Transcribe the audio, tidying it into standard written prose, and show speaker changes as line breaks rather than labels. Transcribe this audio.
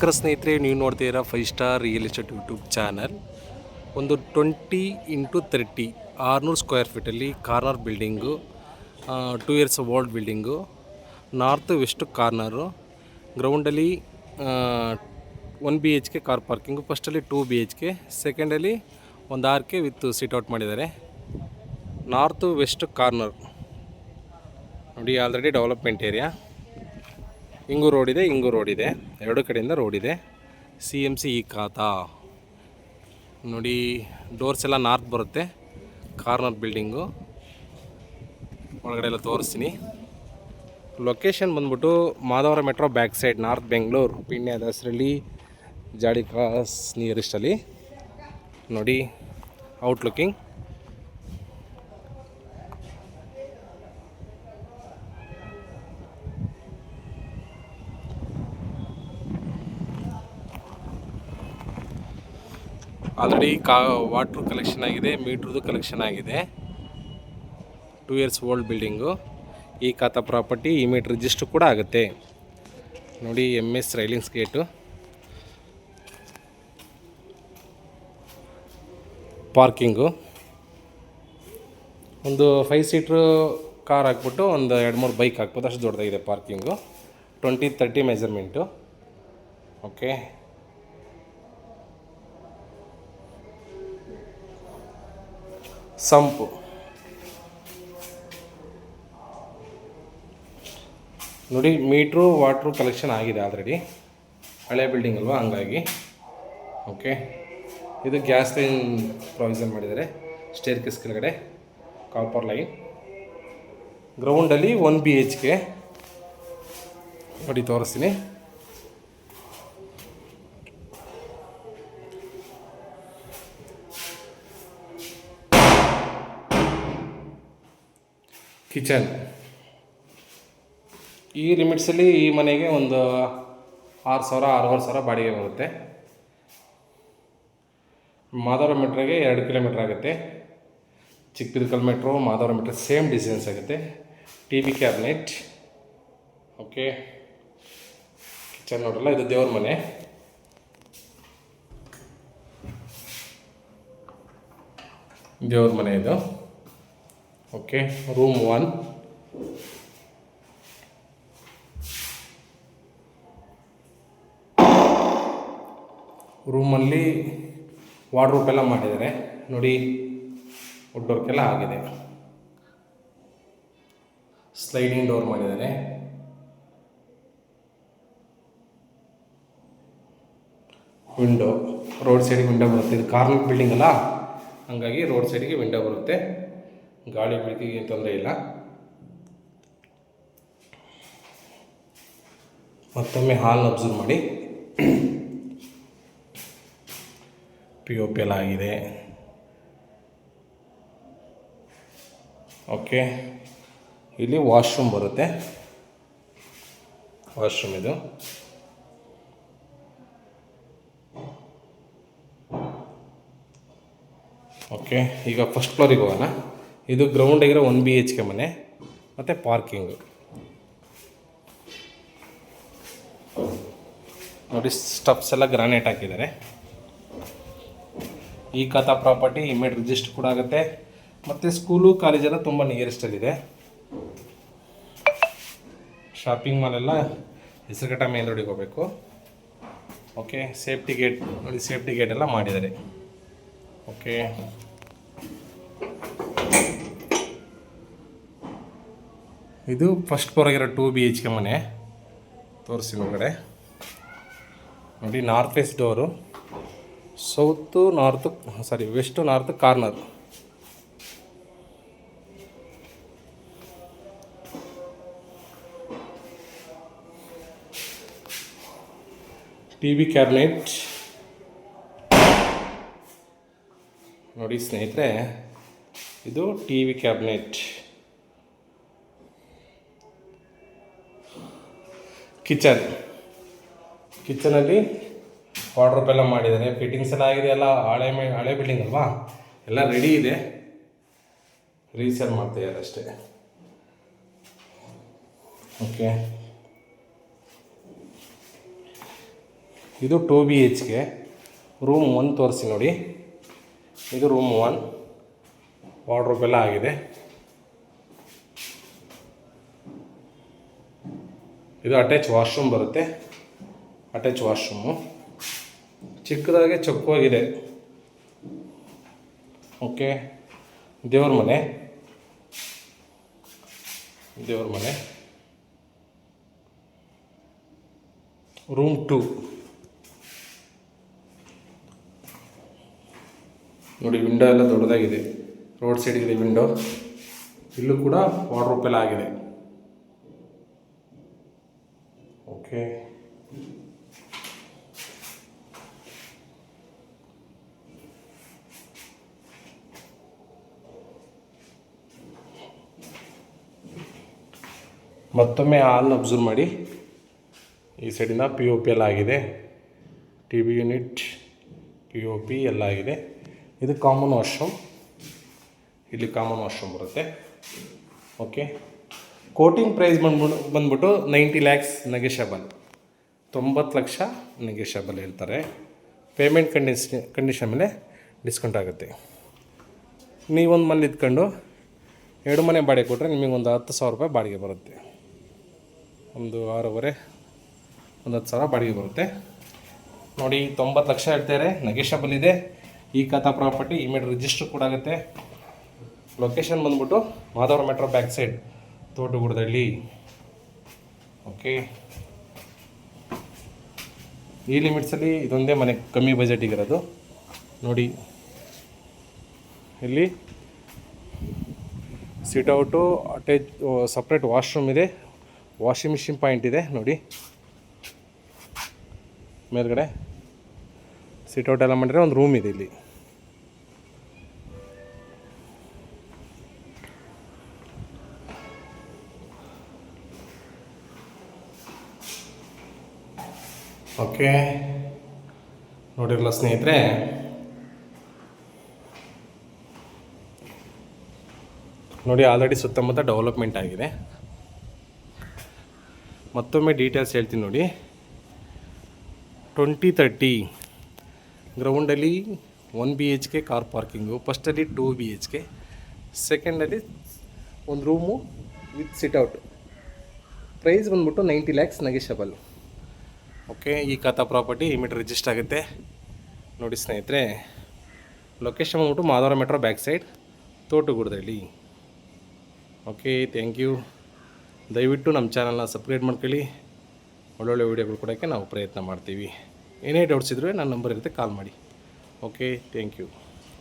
ನಮಸ್ಕಾರ ಸ್ನೇಹಿತರೆ, ನೀವು ನೋಡ್ತೀರಾ 5 star real estate YouTube channel. ಒಂದು 20x30 600 ಸ್ಕ್ವೇರ್ ಫೀಟಲ್ಲಿ corner building, 2 years old building, north west corner, ಗ್ರೌಂಡಲ್ಲಿ 1 BHK ಕಾರ್ ಪಾರ್ಕಿಂಗು, ಫಸ್ಟಲ್ಲಿ 2 BHK, ಸೆಕೆಂಡಲ್ಲಿ ಒಂದು RK ವಿತ್ ಸಿಟ್ಔಟ್ ಮಾಡಿದ್ದಾರೆ. ನಾರ್ತ್ ವೆಸ್ಟ್ ಕಾರ್ನರ್ ನೋಡಿ, ಆಲ್ರೆಡಿ ಡೆವಲಪ್ಮೆಂಟ್ ಏರಿಯಾ. ಹಿಂಗೂ ರೋಡ್ ಇದೆ, ಎರಡು ಕಡೆಯಿಂದ ರೋಡ್ ಇದೆ. CMC ಈ ಖಾತಾ ನೋಡಿ, ಡೋರ್ಸ್ ಎಲ್ಲ ನಾರ್ತ್ ಬರುತ್ತೆ. ಕಾರ್ನರ್ ಬಿಲ್ಡಿಂಗು ಒಳಗಡೆ ಎಲ್ಲ ತೋರಿಸ್ತೀನಿ. ಲೊಕೇಶನ್ ಬಂದ್ಬಿಟ್ಟು Madhavara metro back side, north Bengaluru, Peenya Dasarahalli, ಜಾಡಿ ಕ್ರಾಸ್ ನಿಯರೆಸ್ಟಲ್ಲಿ ನೋಡಿ. ಔಟ್ಲುಕ್ಕಿಂಗ್ ಆಲ್ರೆಡಿ ವಾಟ್ರ್ ಕಲೆಕ್ಷನ್ ಆಗಿದೆ, ಮೀಟ್ರದ್ದು ಕಲೆಕ್ಷನ್ ಆಗಿದೆ. 2 ಇಯರ್ಸ್ ಓಲ್ಡ್ ಬಿಲ್ಡಿಂಗು, ಈ ಖಾತಾ ಪ್ರಾಪರ್ಟಿ, ಈ ಮೀಟ್ರ್ ರಿಜಿಸ್ಟ್ರ್ ಕೂಡ ಆಗುತ್ತೆ ನೋಡಿ. MS ರೈಲಿಂಗ್ಸ್ ಗೇಟು, ಪಾರ್ಕಿಂಗು, ಒಂದು 5 ಸೀಟ್ರು ಕಾರ್ ಹಾಕ್ಬಿಟ್ಟು ಒಂದು 2-3 ಬೈಕ್ ಹಾಕ್ಬೋದು, ಅಷ್ಟು ದೊಡ್ಡದಾಗಿದೆ ಪಾರ್ಕಿಂಗು. 20-30 ಮೆಜರ್ಮೆಂಟು. ಓಕೆ, ಸಂಪು ನೋಡಿ, ಮೀಟ್ರು ವಾಟ್ರು ಕಲೆಕ್ಷನ್ ಆಗಿದೆ ಆಲ್ರೆಡಿ, ಹಳೆ ಬಿಲ್ಡಿಂಗ್ ಅಲ್ವಾ, ಹಂಗಾಗಿ. ಓಕೆ, ಇದು ಗ್ಯಾಸ್ ಲೈನ್ ಪ್ರೊವಿಷನ್ ಮಾಡಿದ್ದಾರೆ, ಸ್ಟೇರ್ ಕೇಸ್ ಕೆಳಗಡೆ ಕಾಪರ್ ಲೈನ್. ಗ್ರೌಂಡಲ್ಲಿ 1 BHK ನೋಡಿ, ತೋರಿಸ್ತೀನಿ. ಕಿಚನ್ ಈ ಲಿಮಿಟ್ಸಲ್ಲಿ ಈ ಮನೆಗೆ ಒಂದು 6,000-6,500 ಬಾಡಿಗೆ ಬರುತ್ತೆ. ಮಾಧವರ ಮೆಟ್ರೋಗೆ 2 ಕಿಲೋಮೀಟ್ರ್ ಆಗುತ್ತೆ. ಚಿಕ್ಕಬಿದಕಲ್ ಮೆಟ್ರೋ, ಮಾಧವರ ಮೆಟ್ರೋ ಸೇಮ್ ಡಿಸ್ಟೆನ್ಸ್ ಆಗುತ್ತೆ. TV cabinet. ಓಕೆ, ಕಿಚನ್ ನೋಡಲ್ಲ, ಇದು ದೇವ್ರ ಮನೆ. ದೇವ್ರ ಮನೆ ಇದು. Okay, room 1. ರೂಮಲ್ಲಿ ವಾರ್ಡ್ರೋಬ್ ಎಲ್ಲ ಮಾಡಿದ್ದಾರೆ ನೋಡಿ, ವುಡ್ ವರ್ಕ್ ಎಲ್ಲ ಆಗಿದೆ. ಸ್ಲೈಡಿಂಗ್ ಡೋರ್ ಮಾಡಿದ್ದಾರೆ. ವಿಂಡೋ, ರೋಡ್ ಸೈಡಿಗೆ ವಿಂಡೋ ಬರುತ್ತೆ. ಇದು ಕಾರ್ನರ್ ಬಿಲ್ಡಿಂಗ್ ಅಲ್ಲ, ಹಾಗಾಗಿ ರೋಡ್ ಸೈಡಿಗೆ ವಿಂಡೋ ಬರುತ್ತೆ. ಗಾಳಿ ಬೆಳಕಿಗೆ ತೊಂದರೆ ಇಲ್ಲ. ಮತ್ತೊಮ್ಮೆ ಹಾಲ್ ಅಬ್ಸರ್ವ್ ಮಾಡಿ. POP ಎಲ್ಲ ಆಗಿದೆ. ಓಕೆ, ಇಲ್ಲಿ ವಾಶ್ರೂಮ್ ಬರುತ್ತೆ. ವಾಶ್ರೂಮ್ ಇದು. ಓಕೆ, ಈಗ ಫಸ್ಟ್ ಫ್ಲೋರಿಗೆ ಹೋಗೋಣ. ಇದು ಗ್ರೌಂಡಿಗಿರೋ 1 BHK ಮನೆ ಮತ್ತು ಪಾರ್ಕಿಂಗು ನೋಡಿ. ಸ್ಟೆಪ್ಸ್ ಎಲ್ಲ ಗ್ರಾನೈಟ್ ಹಾಕಿದ್ದಾರೆ. ಈ ಖಾತಾ ಪ್ರಾಪರ್ಟಿ ಇಮೇಡ್ ರಿಜಿಸ್ಟರ್ ಕೂಡ ಆಗುತ್ತೆ. ಮತ್ತು ಸ್ಕೂಲು ಕಾಲೇಜೆಲ್ಲ ತುಂಬ ನಿಯರೆಸ್ಟಲ್ಲಿದೆ. ಶಾಪಿಂಗ್ ಮಾಲೆಲ್ಲ ಹೆಸರುಘಟ್ಟ ಮೇನ್ ರೋಡಿಗೆ ಹೋಗಬೇಕು. ಓಕೆ, ಸೇಫ್ಟಿ ಗೇಟ್ ನೋಡಿ, ಸೇಫ್ಟಿ ಗೇಟ್ ಎಲ್ಲ ಮಾಡಿದ್ದಾರೆ. ಓಕೆ, ಇದು ಫಸ್ಟ್ ಫ್ಲೋರಾಗಿರೋ 2 BHK ಮನೆ. ತೋರಿಸಿ ಒಳಗಡೆ ನೋಡಿ. North west door, west north corner. TV cabinet ನೋಡಿ ಸ್ನೇಹಿತರೆ, ಇದು TV ಕ್ಯಾಬಿನೆಟ್. ಕಿಚನಲ್ಲಿ ವಾರ್ಡ್ರೋಬ್ ಎಲ್ಲ ಮಾಡಿದ್ದಾರೆ. ಫಿಟ್ಟಿಂಗ್ಸ್ ಎಲ್ಲ ಆಗಿದೆ. ಎಲ್ಲ ಹಳೆ ಬಿಲ್ಡಿಂಗ್ ಅಲ್ವಾ, ಎಲ್ಲ ರೆಡಿ ಇದೆ. ರೀಸೇಲ್ ಮಾಡ್ತಾಯಿದ್ದಾರೆ ಅಷ್ಟೇ. ಓಕೆ, ಇದು 2 BHK. ರೂಮ್ 1 ತೋರಿಸಿ ನೋಡಿ. ಇದು ರೂಮ್ 1. ವಾರ್ಡ್ರೋಬ್ ಎಲ್ಲ ಆಗಿದೆ. ಇದು ಅಟ್ಯಾಚ್ ವಾಶ್ರೂಮ್ ಬರುತ್ತೆ. ಅಟ್ಯಾಚ್ ವಾಶ್ರೂಮು ಚಿಕ್ಕದಾಗೆ ಚೊಕ್ಕವಾಗಿದೆ. ಓಕೆ. ದೇವ್ರ ಮನೆ. ರೂಮ್ 2 ನೋಡಿ. ವಿಂಡೋ ಎಲ್ಲ ದೊಡ್ಡದಾಗಿದೆ. ರೋಡ್ ಸೈಡಿಗಿದೆ ವಿಂಡೋ. ಇಲ್ಲೂ ಕೂಡ ವಾರ್ಡ್ರೋಬ್ ಎಲ್ಲ ಆಗಿದೆ. ಓಕೆ. ಮತ್ತೊಮ್ಮೆ ಹಾಲ್ನ ಅಬ್ಸರ್ವ್ ಮಾಡಿ. ಈ ಸೈಡಿನ POP ಎಲ್ಲ ಆಗಿದೆ. TV ಯೂನಿಟ್, POP ಎಲ್ಲ ಆಗಿದೆ. ಇದು ಕಾಮನ್ ವಾಶ್ರೂಮ್. ಇಲ್ಲಿ ಕಾಮನ್ ವಾಶ್ರೂಮ್ ಬರುತ್ತೆ. ಓಕೆ. ಕೋಟಿಂಗ್ ಪ್ರೈಸ್ ಬಂದ್ಬಿಟ್ಟು 90 lakhs ನೆಗೆಷಬಲ್. 90 ಲಕ್ಷ ನೆಗೆಷಬಲ್ ಹೇಳ್ತಾರೆ. ಪೇಮೆಂಟ್ ಕಂಡೀಷನ್ ಮೇಲೆ ಡಿಸ್ಕೌಂಟ್ ಆಗುತ್ತೆ. ನೀವೊಂದು ಮನೆ ಇದ್ಕೊಂಡು 2 ಮನೆ ಬಾಡಿಗೆ ಕೊಟ್ಟರೆ ನಿಮಗೆ ಒಂದು 10,000 ರೂಪಾಯಿ ಬಾಡಿಗೆ ಬರುತ್ತೆ. ಒಂದು 6.5 ಒಂದು 10,000 ಬಾಡಿಗೆ ಬರುತ್ತೆ ನೋಡಿ. 90 ಲಕ್ಷ ಹೇಳ್ತಾರೆ. ನೆಗೆಷಬಲ್ ಇದೆ. ಈ ಖಾತಾ ಪ್ರಾಪರ್ಟಿ ಇಮಿಡಿಯೇಟ್ ರಿಜಿಸ್ಟರ್ ಕೂಡ ಆಗುತ್ತೆ. ಲೊಕೇಶನ್ ಬಂದ್ಬಿಟ್ಟು Madhavara metro back side, Thotagudadahalli. Okay. ಈ ಲಿಮಿಟ್ಸಲ್ಲಿ ಇದೊಂದೇ ಮನೆ ಕಮ್ಮಿ ಬಜೆಟಿಗಿರೋದು ನೋಡಿ. ಇಲ್ಲಿ ಸಿಟ್ಔಟು, ಅಟ್ಯಾಚ್ ಸಪ್ರೇಟ್ ವಾಶ್ರೂಮ್ ಇದೆ. ವಾಷಿಂಗ್ ಮಿಷಿನ್ ಪಾಯಿಂಟ್ ಇದೆ ನೋಡಿ. ಮೇಲ್ಗಡೆ ಸಿಟ್ಔಟ್ ಎಲ್ಲ ಮಾಡಿದ್ರೆ ಒಂದು ರೂಮ್ ಇದೆ ಇಲ್ಲಿ. ಓಕೆ. ನೋಡಿರಲ್ಲ ಸ್ನೇಹಿತರೆ, ನೋಡಿ ಆಲ್ರೆಡಿ ಸುತ್ತಮುತ್ತ ಡೆವಲಪ್ಮೆಂಟ್ ಆಗಿದೆ. ಮತ್ತೊಮ್ಮೆ ಡೀಟೇಲ್ಸ್ ಹೇಳ್ತೀನಿ ನೋಡಿ. 2030 ಗ್ರೌಂಡಲ್ಲಿ 1 BHK ಕಾರ್ ಪಾರ್ಕಿಂಗು. ಫಸ್ಟಲ್ಲಿ 2 BHK, ಸೆಕೆಂಡಲ್ಲಿ ಒಂದು ರೂಮು ವಿತ್ ಸಿಟ್ಔಟ್. ಪ್ರೈಸ್ ಬಂದ್ಬಿಟ್ಟು 90 lakhs ನೆಗೆಷಬಲ್. ಓಕೆ. ಈ ಖಾತಾ ಪ್ರಾಪರ್ಟಿ ಇಮಿಡಿಯೇಟ್ ರಿಜಿಸ್ಟರ್ ಆಗುತ್ತೆ ನೋಡಿ ಸ್ನೇಹಿತರೆ. ಲೊಕೇಶನ್ ಬಂದ್ಬಿಟ್ಟು Madhavara metro back side, Thotagudadahalli. Okay. Thank you. ದಯವಿಟ್ಟು ನಮ್ಮ ಚಾನಲ್ನ ಸಬ್ಸ್ಕ್ರೈಬ್ ಮಾಡ್ಕೊಳ್ಳಿ. ಒಳ್ಳೊಳ್ಳೆ ವೀಡಿಯೋಗಳು ಕೊಡೋಕ್ಕೆ ನಾವು ಪ್ರಯತ್ನ ಮಾಡ್ತೀವಿ. ಏನೇ ಡೌಟ್ಸ್ ಇದ್ರೂ ನನ್ನ ನಂಬರ್ ಇರುತ್ತೆ, ಕಾಲ್ ಮಾಡಿ. ಓಕೆ. Thank you.